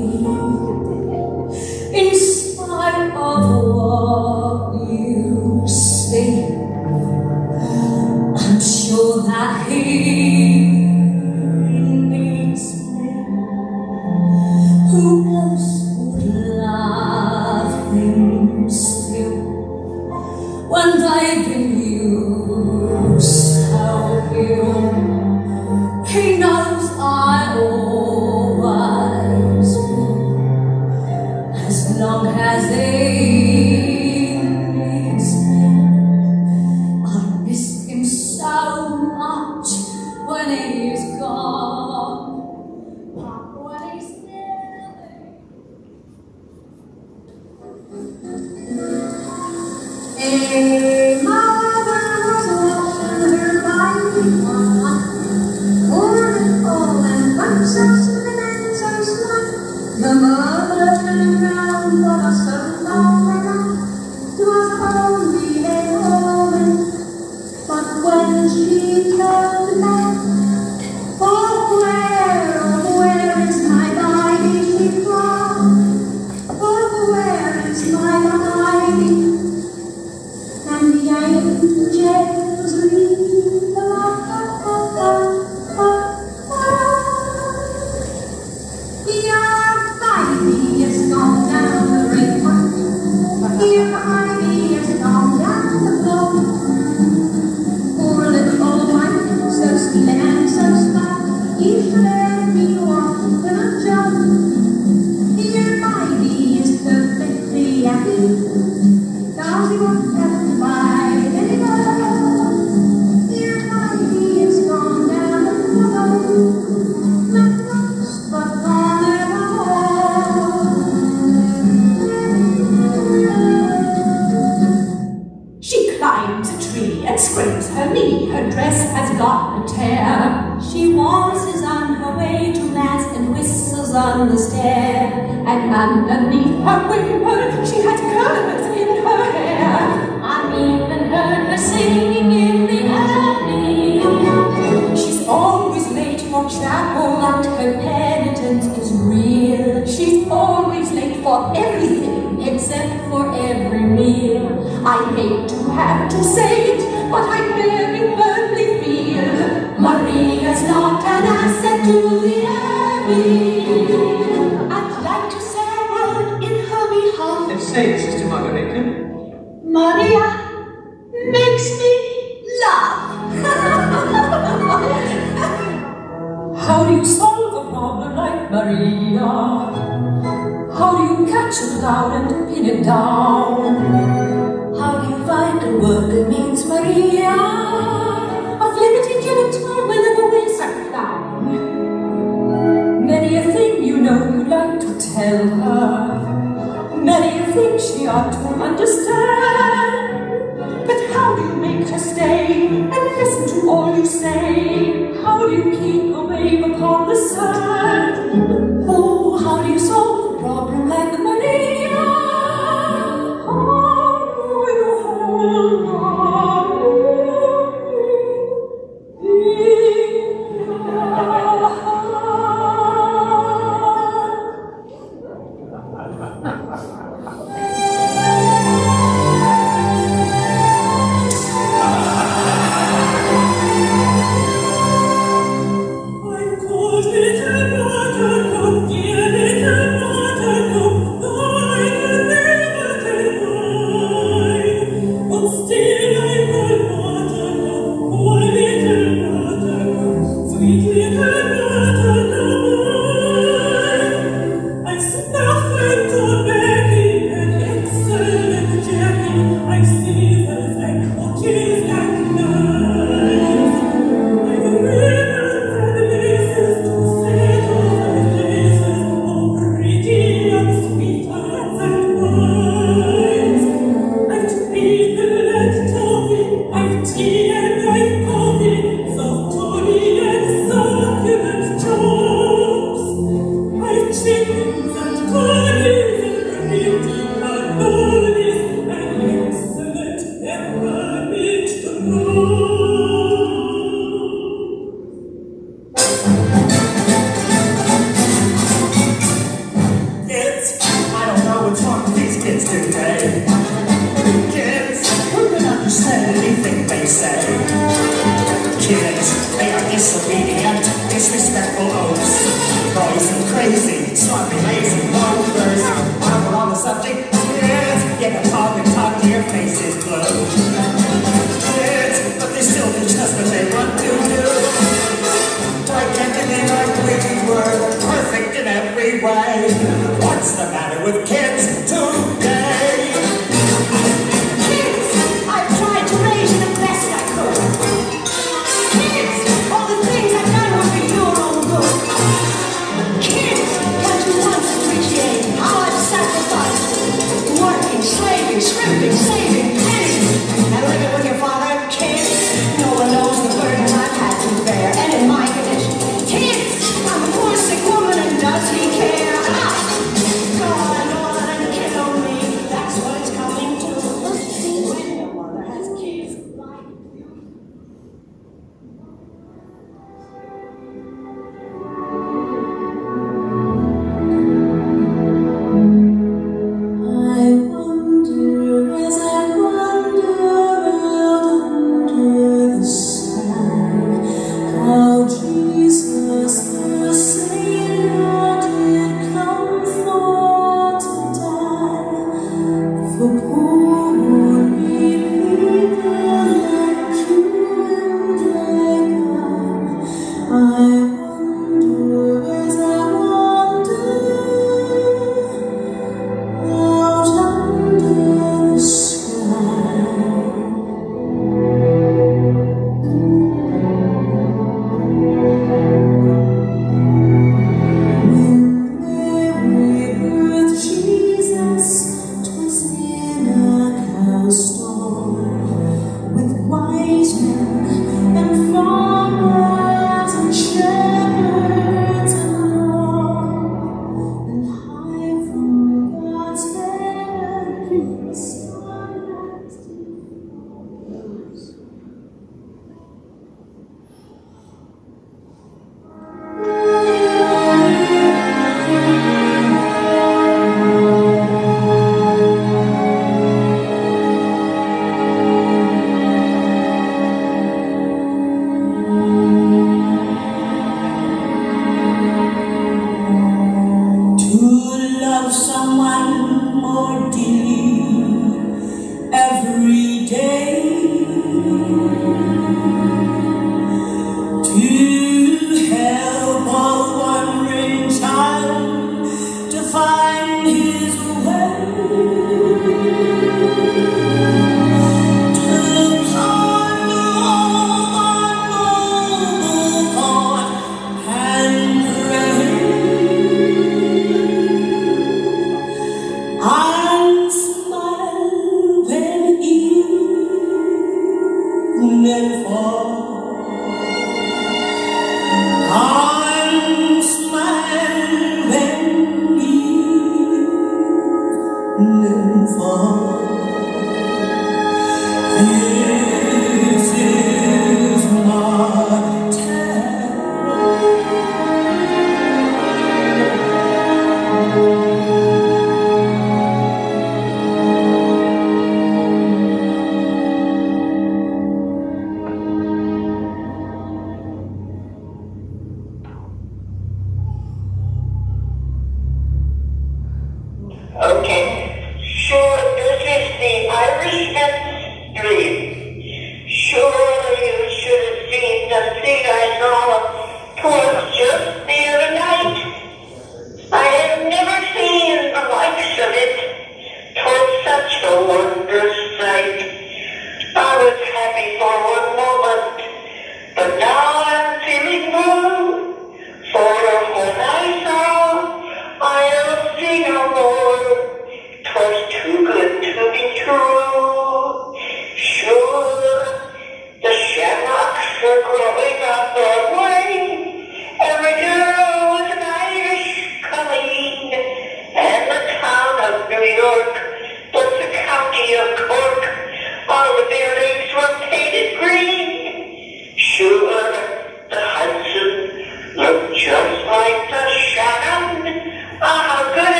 In spite of what you say, I'm sure that he needs me. Who else would love him still when they've been used so ill? He knows I always will. He fed me off with a jump. Here Mighty is perfectly happy. Now he won't satisfy anymore. Here Mighty is gone down the road. Not once, but gone evermore. She climbs a tree and scrapes her knee. Her dress has got a tear. She waltzes on her way to mass and whistles on the stair. And underneath her whimper, she had curls in her hair. I even heard her singing in the alley. She's always late for chapel, and her penitence is real. She's always late for everything except for every meal. I hate to have to say it, but I very firmly feel Maria's not an asset to the abbey. I'd like to say a word in her behalf. And say it, Sister Margareta. Maria makes me laugh. How do you solve a problem like Maria? How do you catch a cloud and pin it down? How do you find a word that means Maria? A flimsy genital within the winds are found. Many a thing you know you'd like to tell her. Many a thing she ought to understand. But how do you make her stay and listen to all you say? How do you keep a wave upon the sand? Oh, how do you solve a problem like Maria? How do you hold how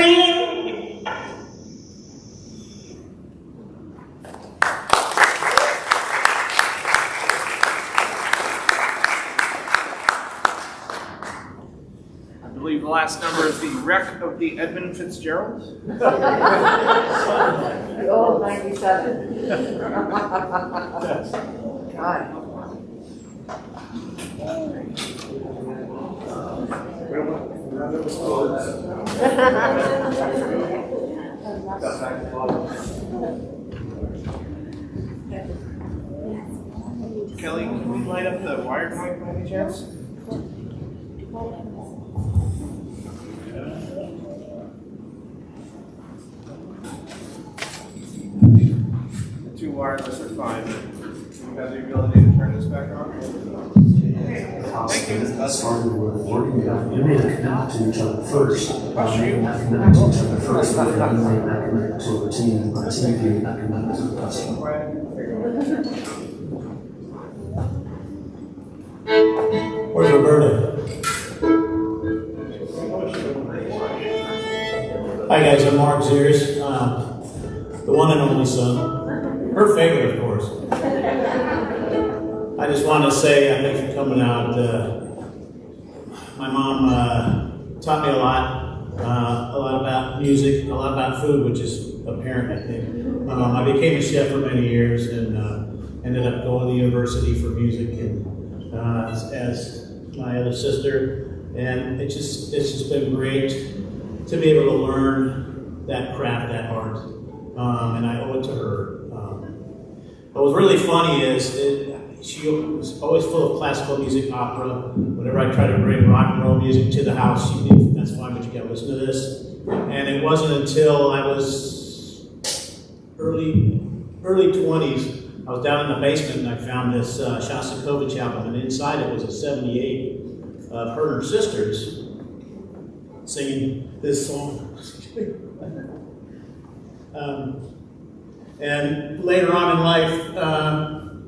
I believe the last number is the wreck of the Edmund Fitzgerald. The old 97. God. Kelly, can we light up the wire mic by any chance? The two wireless are fine. Do you have the ability to turn this back on? Thank you. Started with working out. You made a commitment to each other first. You made that commitment to each other first. You made that commitment to a team. A team gave that commitment to the customer. Where's Roberta? Hi guys, I'm Mark Zieres, the one and only son. Her favorite, of course. I just wanted to say thanks for coming out. My mom taught me a lot about music, a lot about food, which is apparent, I think. I became a chef for many years and ended up going to university for music and as my other sister, and it's just been great to be able to learn that craft, that art, and I owe it to her. What was really funny is she was always full of classical music, opera. Whenever I tried to bring rock and roll music to the house, she knew that's fine, but you got to listen to this. And it wasn't until I was early 20s. I was down in the basement and I found this Shostakovich album, and inside it was a 78 of her and her sisters singing this song. And later on in life,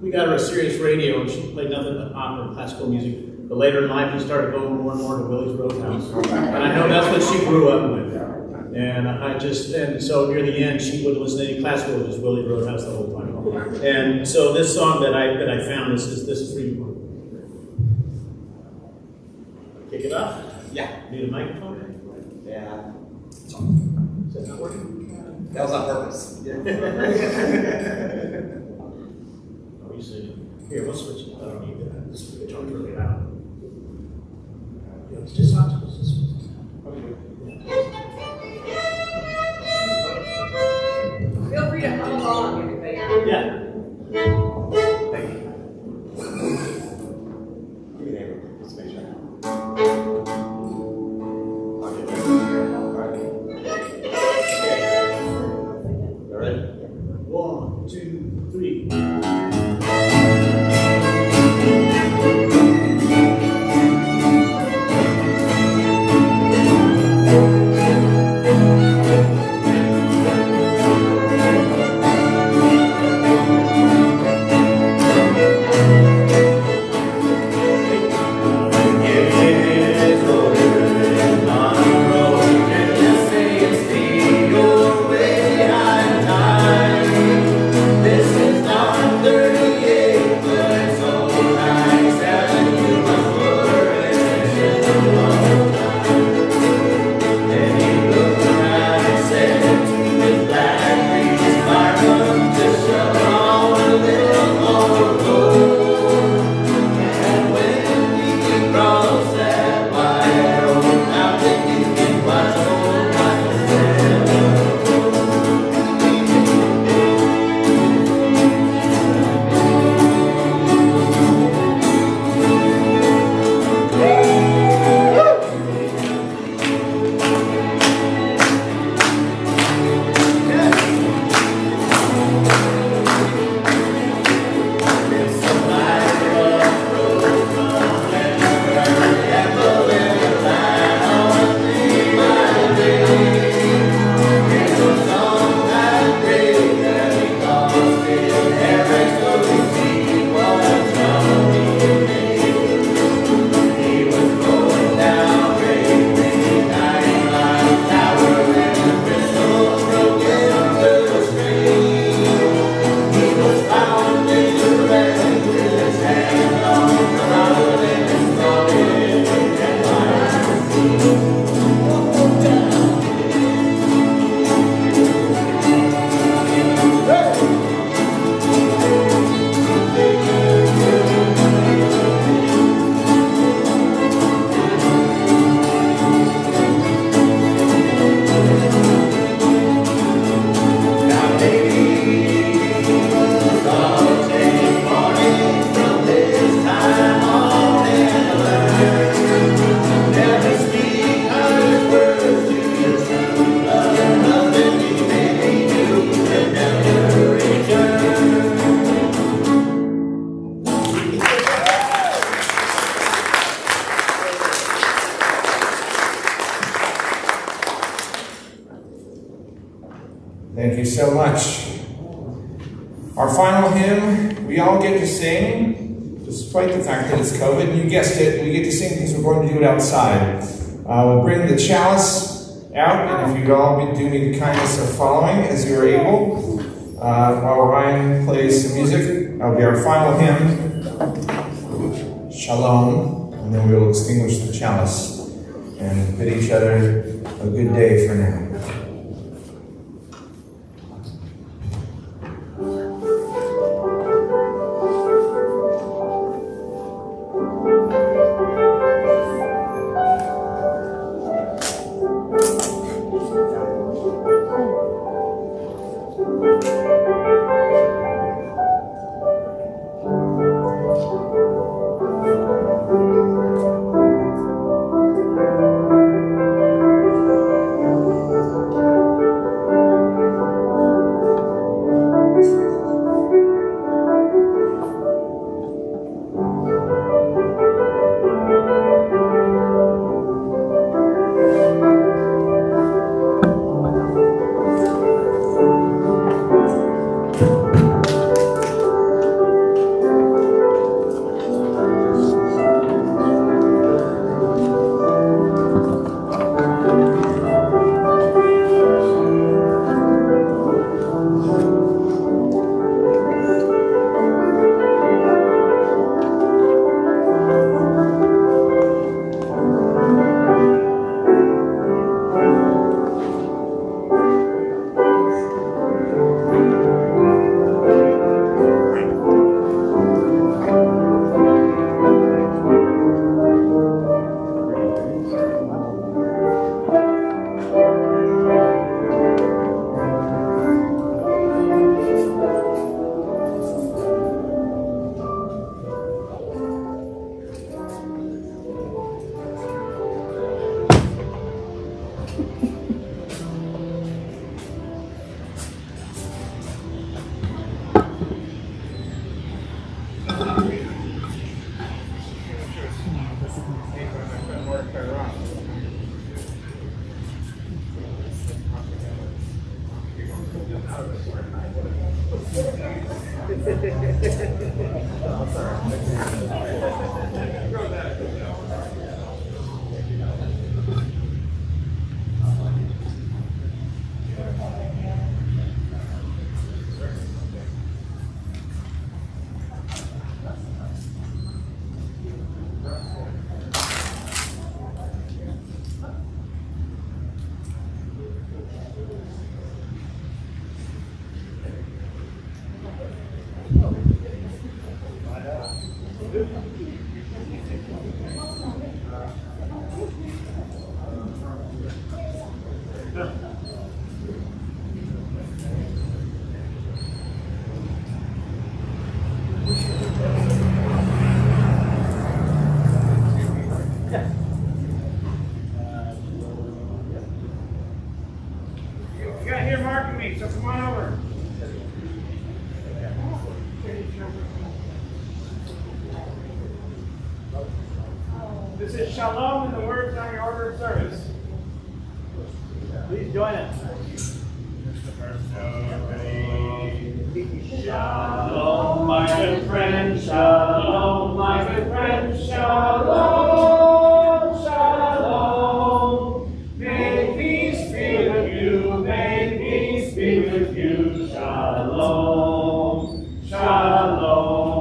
we got her a Sirius radio, and she played nothing but opera and classical music. But later in life, we started going more and more to Willie's Roadhouse, and I know that's what she grew up with. And so near the end, she wouldn't listen to any classical, it was just Willie's Roadhouse the whole time. And so this song that I found, this is for you. Kick it off? Yeah. Need a microphone? Yeah. Is that not working? That was on purpose. Yeah. Oh, you see. Here, we'll switch it. I don't need that. This guitar's really loud. Yeah, it's just not. Feel free to hum along. Yeah. Ready? 1, 2, 3. This is not the Thank you so much. Our final hymn, we all get to sing, despite the fact that it's COVID. And you guessed it, we get to sing because we're going to do it outside. We'll bring the chalice out, and if you'd all do me the kindness of following as you are able, while Ryan plays some music, that'll be our final hymn, Shalom, and then we will extinguish the chalice and bid each other a good day for now. This is Shalom in the words on your order of service. Please join us. Shalom, my good friend, shalom, my good friend, shalom, shalom. May peace be with you, may peace be with you, shalom, shalom,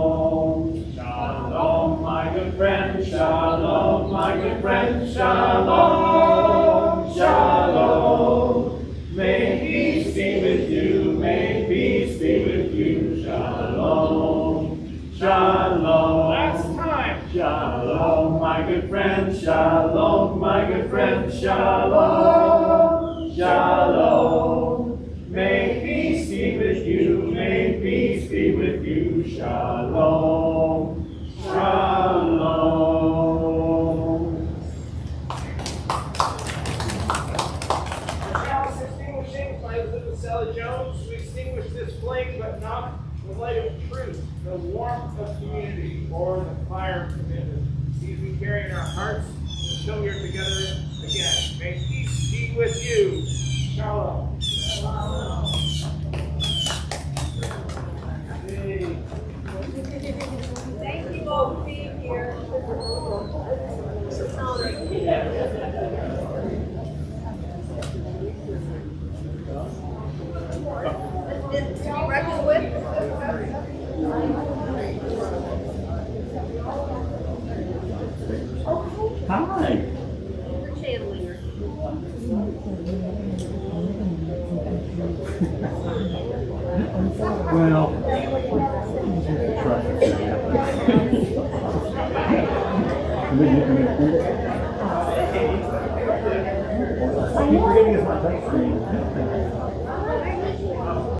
shalom, my good friend, shalom, my good friend, shalom, shalom. May peace be with you, may peace be with you, shalom, shalom. Last time. Shalom, my good friend, shalom, my good friend, shalom, shalom. May peace be with you, may peace be with you, shalom, shalom. Stella Jones, we extinguish this flame, but not the light of truth, the warmth of community, or the fire of commitment. These we carry in our hearts until we are together again. May peace be with you. Shalom. Shalom. Hi. Well, try.